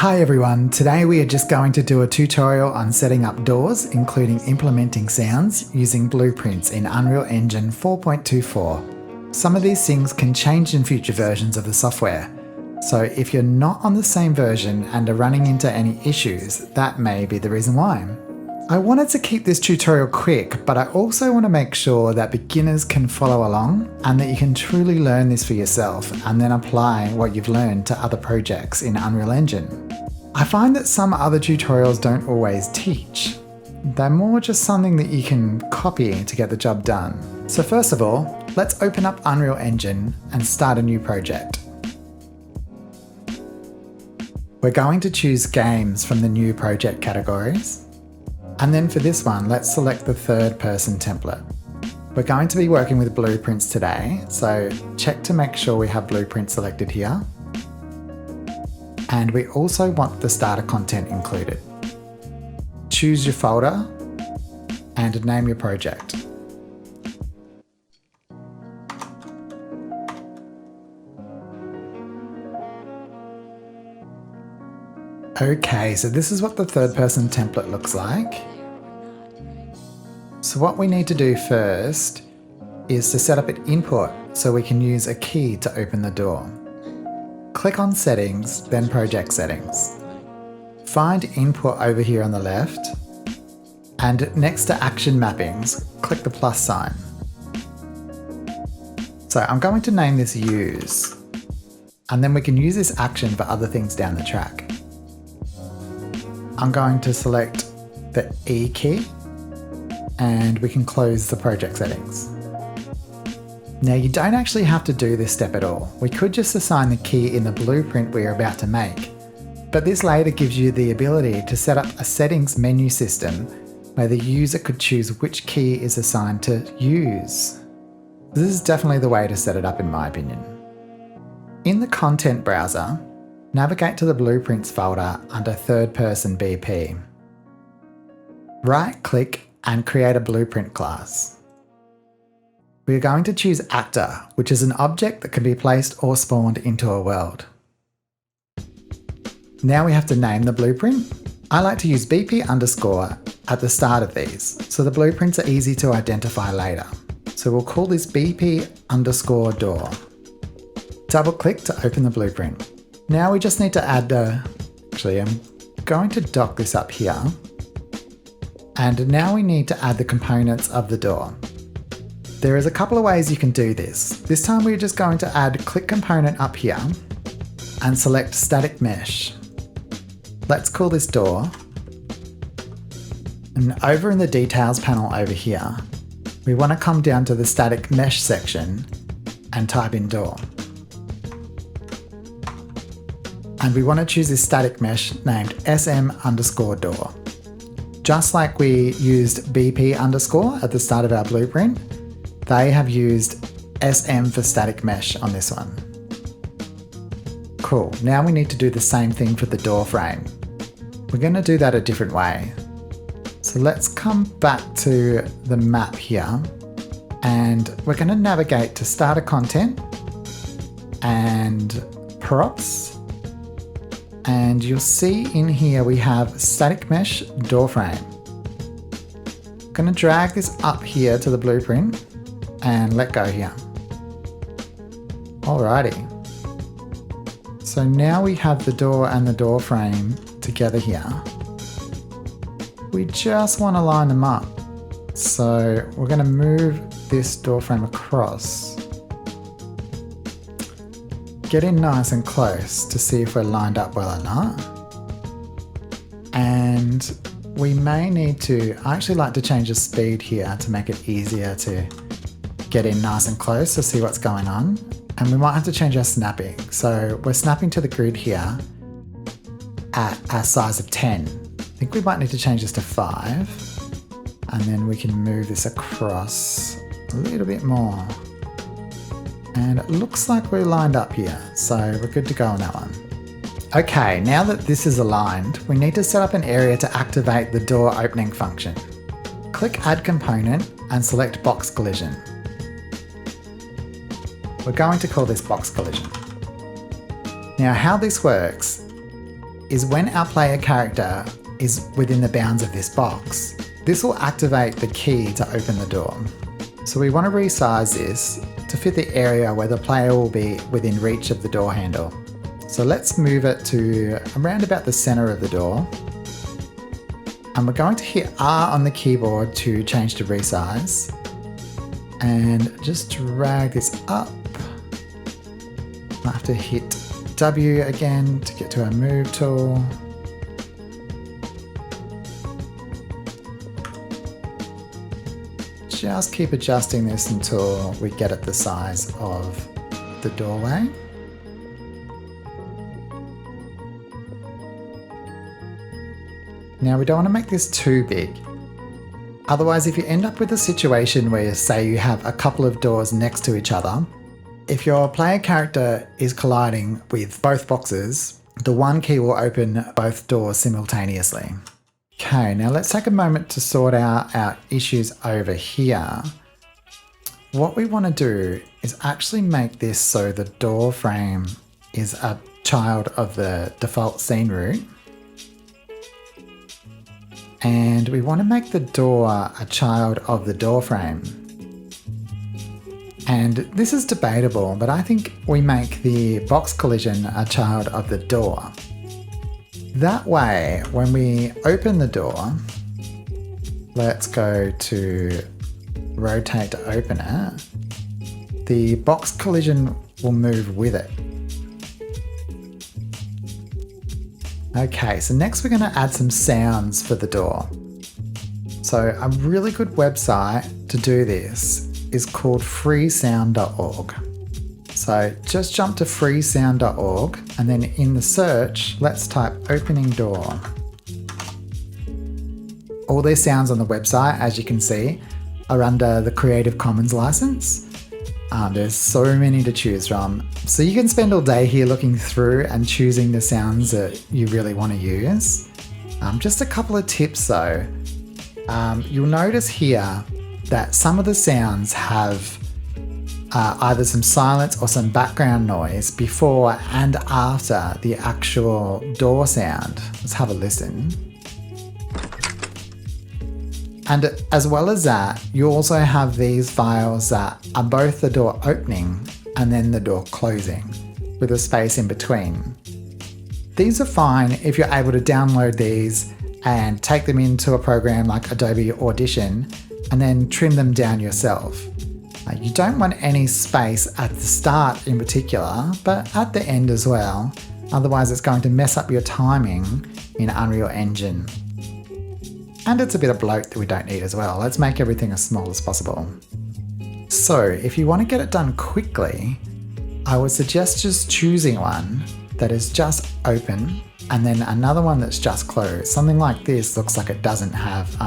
Hi everyone, today we are just going to do a tutorial on setting up doors, including implementing sounds using blueprints in Unreal Engine 4.24. Some of these things can change in future versions of the software, so if you're not on the same version and are running into any issues, that may be the reason why. I wanted to keep this tutorial quick, but I also want to make sure that beginners can follow along and that you can truly learn this for yourself and then apply what you've learned to other projects in Unreal Engine. I find that some other tutorials don't always teach. They're more just something that you can copy to get the job done. So first of all, let's open up Unreal Engine and start a new project. We're going to choose games from the new project categories. And then for this one, let's select the third person template. We're going to be working with blueprints today, so check to make sure we have blueprint selected here. And we also want the starter content included. Choose your folder and name your project. Okay, so this is what the third person template looks like. So what we need to do first is to set up an input so we can use a key to open the door. Click on Settings, then Project Settings. Find Input over here on the left, and next to Action Mappings, click the plus sign. So I'm going to name this Use, and then we can use this action for other things down the track. I'm going to select the E key and we can close the project settings. Now you don't actually have to do this step at all. We could just assign the key in the blueprint we are about to make, but this later gives you the ability to set up a settings menu system where the user could choose which key is assigned to use. This is definitely the way to set it up in my opinion. In the content browser, navigate to the Blueprints folder under Third Person BP. Right-click and create a blueprint class. We are going to choose Actor, which is an object that can be placed or spawned into a world. Now we have to name the blueprint. I like to use BP underscore at the start of these, so the blueprints are easy to identify later. So we'll call this BP underscore door. Double-click to open the blueprint. Now we just need to add actually I'm going to dock this up here. And now we need to add the components of the door. There is a couple of ways you can do this. This time we're just going to add click component up here and select static mesh. Let's call this door. And over in the details panel over here, we want to come down to the static mesh section and type in door. And we want to choose this static mesh named SM underscore door. Just like we used BP underscore at the start of our blueprint, they have used SM for static mesh on this one. Cool, now we need to do the same thing for the door frame. We're going to do that a different way. So let's come back to the map here and we're going to navigate to starter content and props. And you'll see in here we have static mesh door frame. I'm going to drag this up here to the blueprint and let go here. Alrighty. So now we have the door and the door frame together here. We just want to line them up. So we're going to move this door frame across. Get in nice and close to see if we're lined up well or not. And we may need to, I actually like to change the speed here to make it easier to get in nice and close to see what's going on. And we might have to change our snapping. So we're snapping to the grid here at a size of 10. I think we might need to change this to 5. And then we can move this across a little bit more. And it looks like we're lined up here, so we're good to go on that one. Okay, now that this is aligned, we need to set up an area to activate the door opening function. Click Add Component and select Box Collision. We're going to call this Box Collision. Now how this works is when our player character is within the bounds of this box, this will activate the key to open the door. So we want to resize this to fit the area where the player will be within reach of the door handle. So let's move it to around about the center of the door. And we're going to hit R on the keyboard to change to resize. And just drag this up. I have to hit W again to get to our move tool. Just keep adjusting this until we get it the size of the doorway. Now we don't want to make this too big. Otherwise, if you end up with a situation where, say, you have a couple of doors next to each other, if your player character is colliding with both boxes, the one key will open both doors simultaneously. Okay, now let's take a moment to sort out our issues over here. What we want to do is actually make this so the door frame is a child of the default scene root. And we want to make the door a child of the door frame. And this is debatable, but I think we make the box collision a child of the door. That way, when we open the door, let's go to rotate to open it, the box collision will move with it. Okay, so next we're going to add some sounds for the door. So a really good website to do this is called freesound.org. So just jump to freesound.org and then in the search, let's type opening door. All these sounds on the website, as you can see, are under the Creative Commons license. There's so many to choose from. So you can spend all day here looking through and choosing the sounds that you really want to use. Just a couple of tips though. You'll notice here that some of the sounds have either some silence or some background noise before and after the actual door sound. Let's have a listen. And as well as that, you also have these files that are both the door opening and then the door closing with a space in between. These are fine if you're able to download these and take them into a program like Adobe Audition and then trim them down yourself. You don't want any space at the start in particular, but at the end as well. Otherwise it's going to mess up your timing in Unreal Engine. And it's a bit of bloat that we don't need as well. Let's make everything as small as possible. So if you want to get it done quickly, I would suggest just choosing one that is just open and then another one that's just closed. Something like this looks like it doesn't have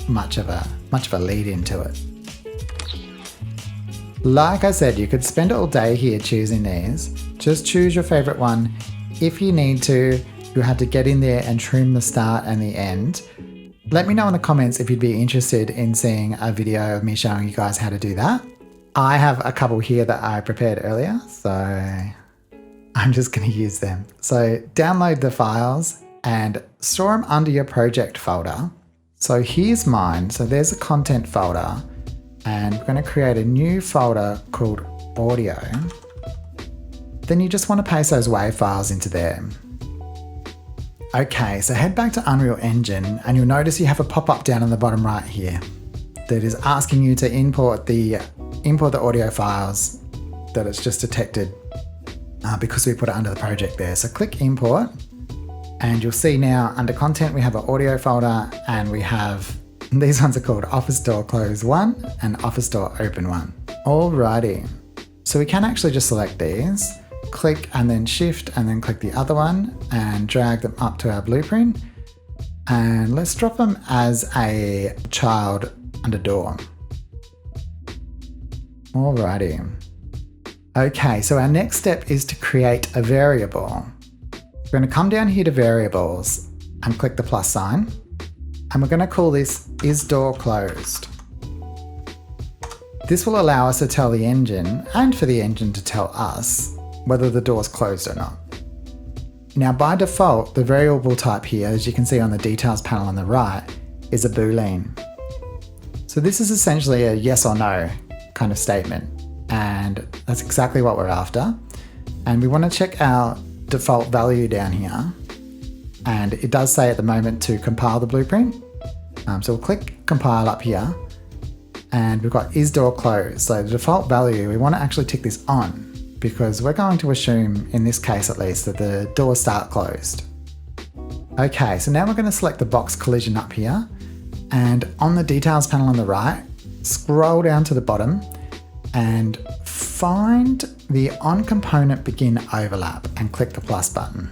much of a lead into it. Like I said, you could spend all day here choosing these. Just choose your favorite one. If you need to, you'll have to get in there and trim the start and the end. Let me know in the comments if you'd be interested in seeing a video of me showing you guys how to do that. I have a couple here that I prepared earlier, so I'm just going to use them. So download the files and store them under your project folder. So here's mine. So there's a content folder and we're going to create a new folder called audio. Then you just want to paste those WAV files into there. Okay, so head back to Unreal Engine and you'll notice you have a pop-up down on the bottom right here that is asking you to import the audio files that it's just detected because we put it under the project there. So click import and you'll see now under content we have an audio folder and we have, these ones are called Office Door Close 1 and Office Door Open 1. Alrighty, so we can actually just select these. Click and then shift and then click the other one and drag them up to our blueprint. And let's drop them as a child under door. Alrighty. Okay, so our next step is to create a variable. We're going to come down here to variables and click the plus sign. And we're going to call this isDoorClosed. This will allow us to tell the engine and for the engine to tell us whether the door's closed or not. Now by default, the variable type here, as you can see on the details panel on the right, is a Boolean. So this is essentially a yes or no kind of statement, and that's exactly what we're after. And we want to check our default value down here, and it does say at the moment to compile the blueprint. So we'll click compile up here, and we've got is door closed. So the default value, we want to actually tick this on, because we're going to assume, in this case at least, that the doors start closed. Okay, so now we're going to select the box collision up here, and on the details panel on the right, scroll down to the bottom and find the on component begin overlap and click the plus button.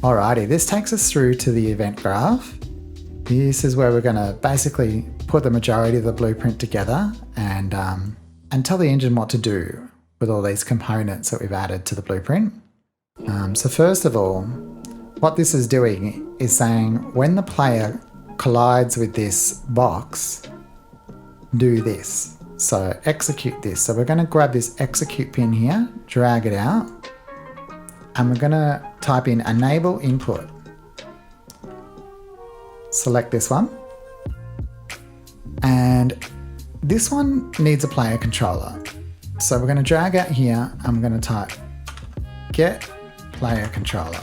Alrighty, this takes us through to the event graph. This is where we're going to basically put the majority of the blueprint together and tell the engine what to do with all these components that we've added to the blueprint. So first of all, what this is doing is saying when the player collides with this box, do this. So execute this. So we're going to grab this execute pin here, drag it out, and we're going to type in enable input. Select this one. And this one needs a player controller. So we're going to drag out here and we're going to type get player controller.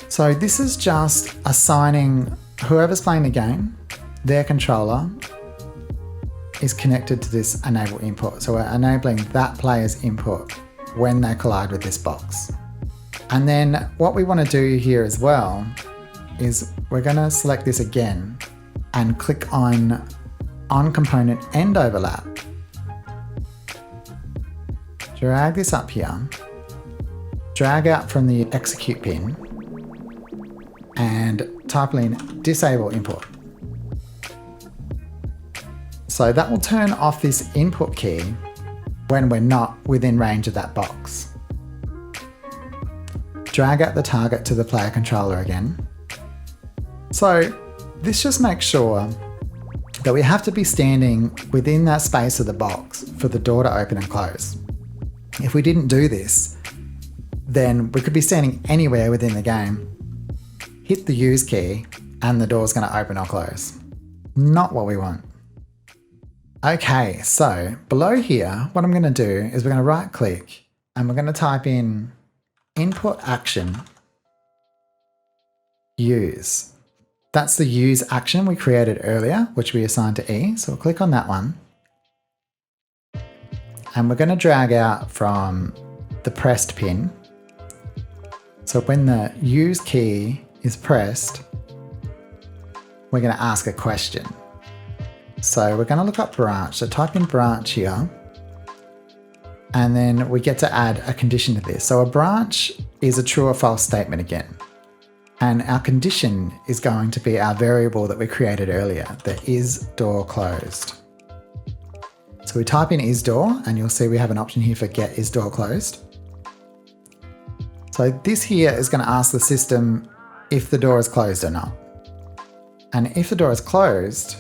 So this is just assigning whoever's playing the game, their controller is connected to this enable input. So we're enabling that player's input when they collide with this box. And then what we want to do here as well is we're going to select this again and click on component end overlap. Drag this up here, drag out from the execute pin and type in disable input. So that will turn off this input key when we're not within range of that box. Drag out the target to the player controller again. So this just makes sure that we have to be standing within that space of the box for the door to open and close. If we didn't do this, then we could be standing anywhere within the game, hit the use key, and the door's going to open or close. Not what we want. Okay, so below here, what I'm going to do is we're going to right click and we're going to type in input action use. That's the use action we created earlier, which we assigned to E. So we'll click on that one. And we're going to drag out from the pressed pin. So when the use key is pressed, we're going to ask a question. So we're going to look up branch. So type in branch here. And then we get to add a condition to this. So a branch is a true or false statement again. And our condition is going to be our variable that we created earlier, the is door closed. So we type in is door and you'll see we have an option here for get is door closed. So this here is going to ask the system if the door is closed or not. And if the door is closed,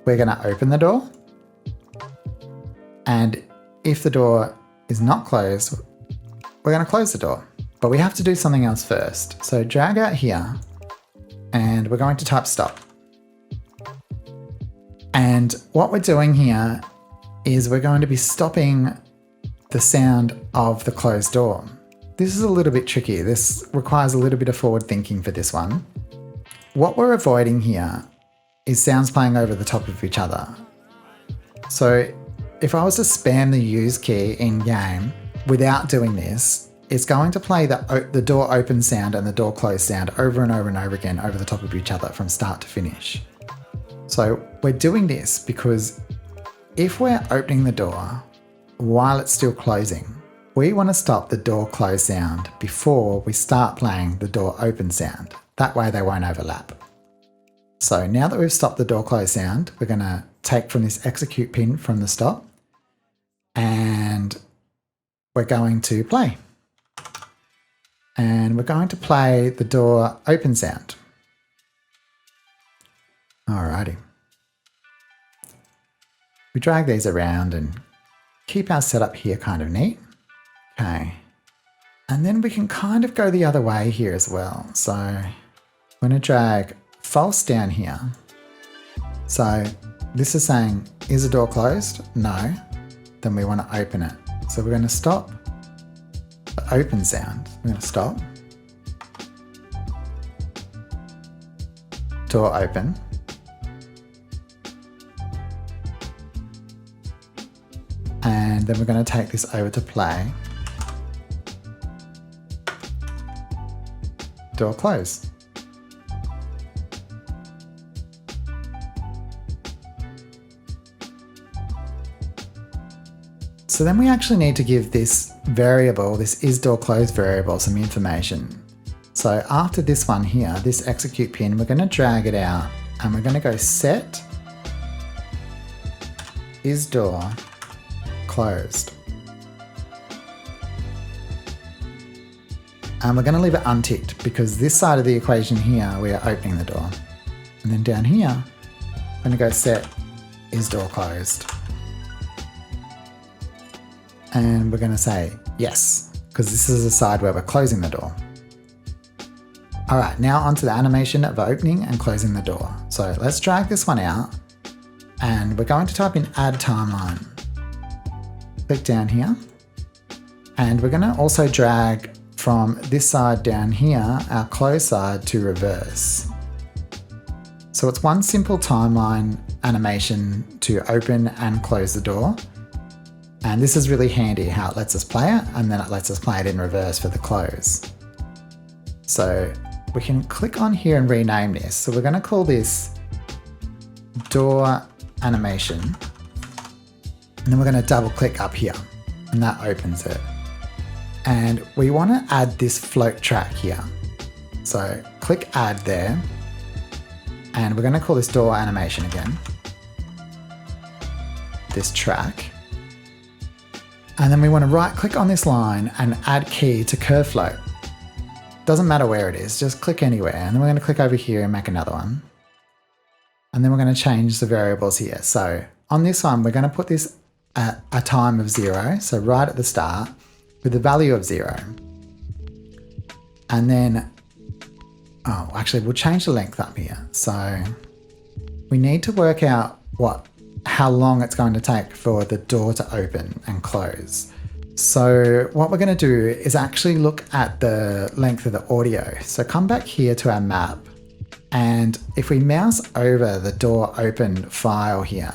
we're going to open the door. And if the door is not closed, we're going to close the door. But we have to do something else first. So drag out here and we're going to type stop. And what we're doing here is we're going to be stopping the sound of the closed door. This is a little bit tricky. This requires a little bit of forward thinking for this one. What we're avoiding here is sounds playing over the top of each other. So if I was to spam the use key in game without doing this, it's going to play the door open sound and the door close sound over and over and over again over the top of each other from start to finish. So we're doing this because if we're opening the door while it's still closing, we want to stop the door close sound before we start playing the door open sound. That way they won't overlap. So now that we've stopped the door close sound, we're going to take from this execute pin from the stop and we're going to play. And we're going to play the door open sound. Alrighty. We drag these around and keep our setup here kind of neat. Okay. And then we can kind of go the other way here as well. So I'm going to drag false down here. So this is saying, is the door closed? No. Then we want to open it. So we're going to stop the open sound. We're going to stop. Door open. And then we're going to take this over to play. Door close. So then we actually need to give this variable, this isDoorClosed variable, some information. So after this one here, this execute pin, we're going to drag it out and we're going to go set isDoorClosed. And we're going to leave it unticked because this side of the equation here, we are opening the door. And then down here, I'm going to go set isDoorClosed. And we're going to say yes, because this is the side where we're closing the door. All right, now onto the animation of opening and closing the door. So let's drag this one out and we're going to type in add timeline. Click down here and we're going to also drag from this side down here, our close side to reverse. So it's one simple timeline animation to open and close the door. And this is really handy how it lets us play it and then it lets us play it in reverse for the close. So we can click on here and rename this. So we're going to call this door animation. And then we're going to double click up here and that opens it. And we want to add this float track here. So click add there. And we're going to call this door animation again. This track. And then we want to right click on this line and add key to curve float. Doesn't matter where it is, just click anywhere. And then we're going to click over here and make another one. And then we're going to change the variables here. So on this one, we're going to put this at a time of 0. So right at the start with the value of 0. And then, oh, actually we'll change the length up here. So we need to work out how long it's going to take for the door to open and close. So what we're going to do is actually look at the length of the audio. So come back here to our map. And if we mouse over the door open file here,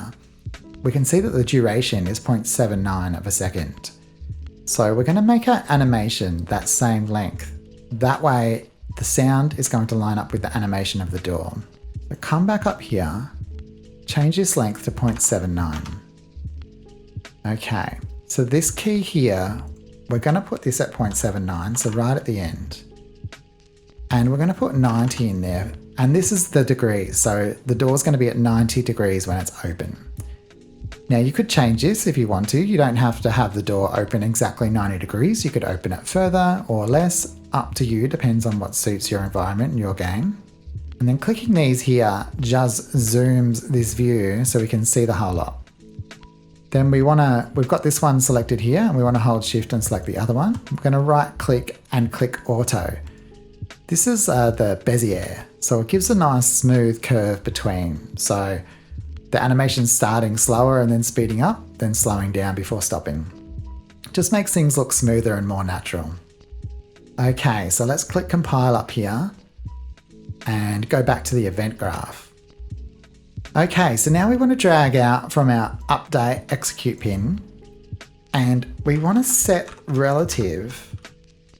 we can see that the duration is 0.79 of a second. So we're going to make our animation that same length. That way the sound is going to line up with the animation of the door. So come back up here, change this length to 0.79. Okay, so this key here, we're going to put this at 0.79, so right at the end. And we're going to put 90 in there. And this is the degrees, so the door's going to be at 90 degrees when it's open. Now you could change this if you want to. You don't have to have the door open exactly 90 degrees. You could open it further or less, up to you, depends on what suits your environment and your game. And then clicking these here just zooms this view so we can see the whole lot. Then we've got this one selected here and we want to hold shift and select the other one. We're going to right click and click auto. This is the Bezier. So it gives a nice smooth curve between. So the animation's starting slower and then speeding up, then slowing down before stopping. Just makes things look smoother and more natural. Okay, so let's click compile up here and go back to the event graph. Okay, so now we want to drag out from our update execute pin and we want to set relative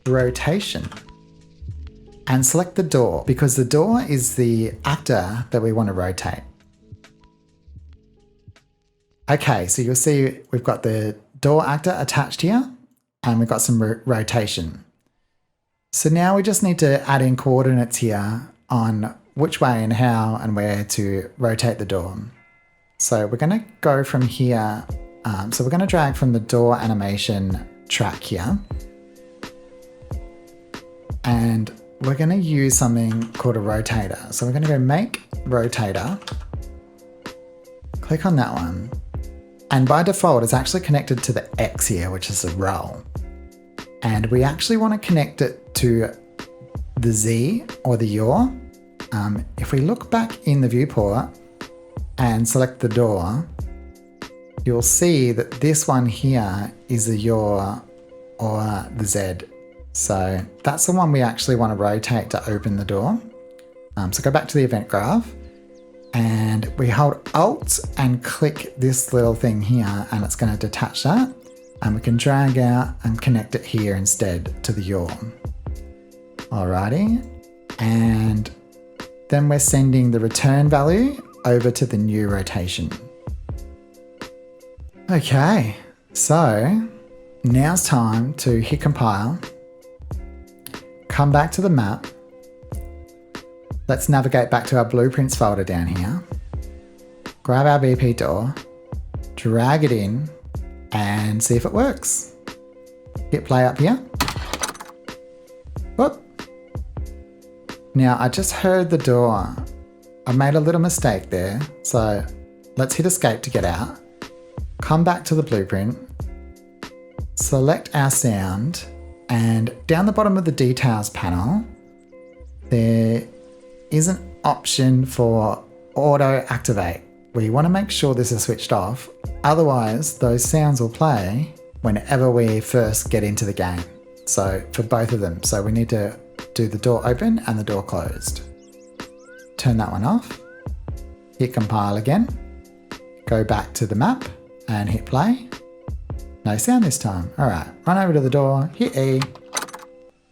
rotation and select the door because the door is the actor that we want to rotate. Okay, so you'll see we've got the door actor attached here and we've got some rotation. So now we just need to add in coordinates here on which way and how and where to rotate the door. So we're going to go from here. So we're going to drag from the door animation track here. And we're going to use something called a rotator. So we're going to go make rotator. Click on that one. And by default, it's actually connected to the X here, which is a roll. And we actually want to connect it to the Z or the yaw. If we look back in the viewport and select the door, you'll see that this one here is the yaw or the Z. So that's the one we actually want to rotate to open the door. So go back to the event graph and we hold Alt and click this little thing here and it's going to detach that. And we can drag out and connect it here instead to the yaw. Alrighty. And then we're sending the return value over to the new rotation. Okay, so now's time to hit compile, come back to the map. Let's navigate back to our blueprints folder down here, grab our BP door, drag it in and see if it works. Hit play up here. Whoop. Now I just heard the door. I made a little mistake there. So let's hit escape to get out. Come back to the blueprint, select our sound, and down the bottom of the details panel, there is an option for auto activate. We want to make sure this is switched off, otherwise those sounds will play whenever we first get into the game. So for both of them, so we need to do the door open and the door closed. Turn that one off, hit compile again, go back to the map and hit play. No sound this time. All right, run over to the door, hit E.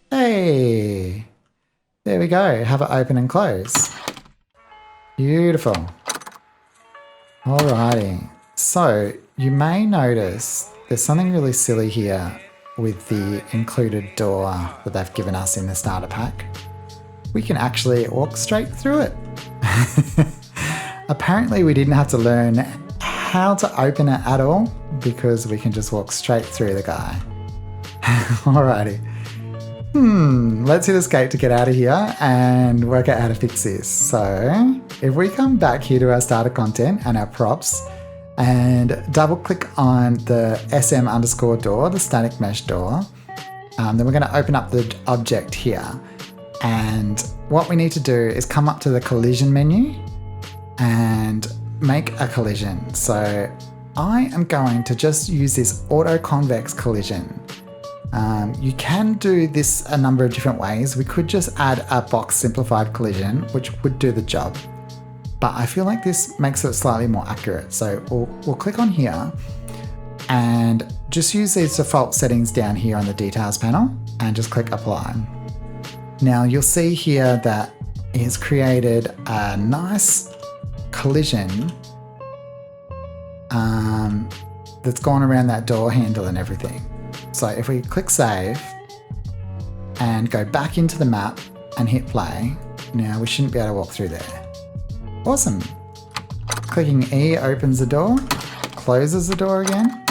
Hey, there we go, have it open and close. Beautiful. Alrighty, so you may notice there's something really silly here with the included door that they've given us in the starter pack. We can actually walk straight through it. Apparently we didn't have to learn how to open it at all because we can just walk straight through the guy. Alrighty. Let's hit escape to get out of here and work out how to fix this. So if we come back here to our starter content and our props and double click on the SM underscore door, the static mesh door, then we're going to open up the object here. And what we need to do is come up to the collision menu and make a collision. So I am going to just use this auto convex collision. You can do this a number of different ways. We could just add a box simplified collision, which would do the job. But I feel like this makes it slightly more accurate. So we'll click on here and just use these default settings down here on the details panel and just click apply. Now you'll see here that it's created a nice collision that's gone around that door handle and everything. So if we click save and go back into the map and hit play, now we shouldn't be able to walk through there. Awesome. Clicking E opens the door, closes the door again.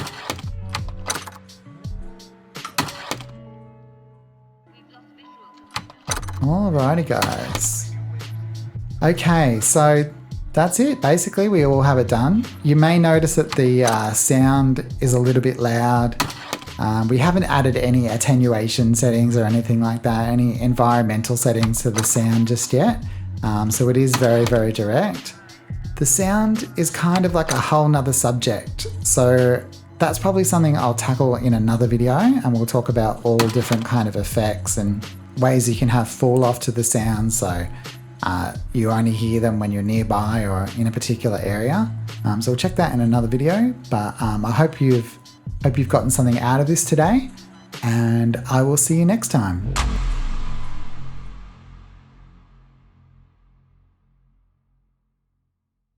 Alrighty guys. Okay, so that's it. Basically, we all have it done. You may notice that the sound is a little bit loud. We haven't added any attenuation settings or anything like that, any environmental settings to the sound just yet. So it is very, very direct. The sound is kind of like a whole nother subject. So that's probably something I'll tackle in another video, and we'll talk about all different kind of effects and ways you can have fall off to the sound. So you only hear them when you're nearby or in a particular area. So we'll check that in another video, but I hope you've gotten something out of this today, and I will see you next time.